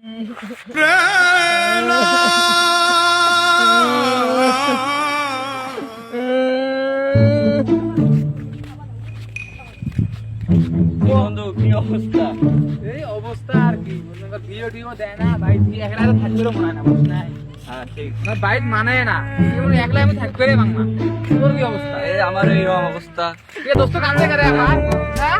বন্ধু কি অবস্থা? এই অবস্থা আর কি, ভিডিও টিও দেয় না ভাই, একলা তো থাকবে মনে হয় না, বুঝ নাই। হ্যাঁ ঠিক। বাইট মানে না, একলা আমি থাকবে রে বাংলা। তোর কি অবস্থা? এই আমার এই অবস্থা। এ দোস্ত কান্দে করে আমার, হ্যাঁ?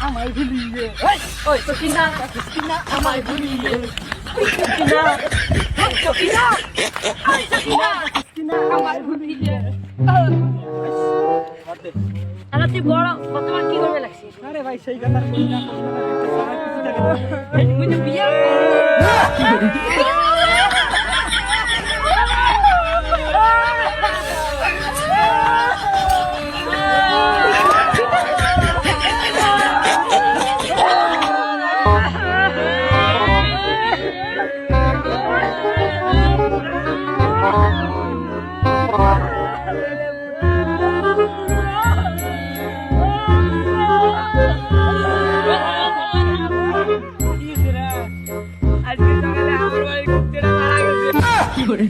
আমায় ভুলিয়ে ওই সকিনা সকিনা আমায় ভুলিয়ে সকিনা সকিনা সকিনা সকিনা আমায় ভুলিয়ে। আরে তুই বড় বর্তমান কি করবে লাগছিস? আরে ভাই সেই কথা কই না, মুই তো বিয়ে আজকে সকালে আমার বাড়ি কুত্তেটা মারা গেছে। কি করে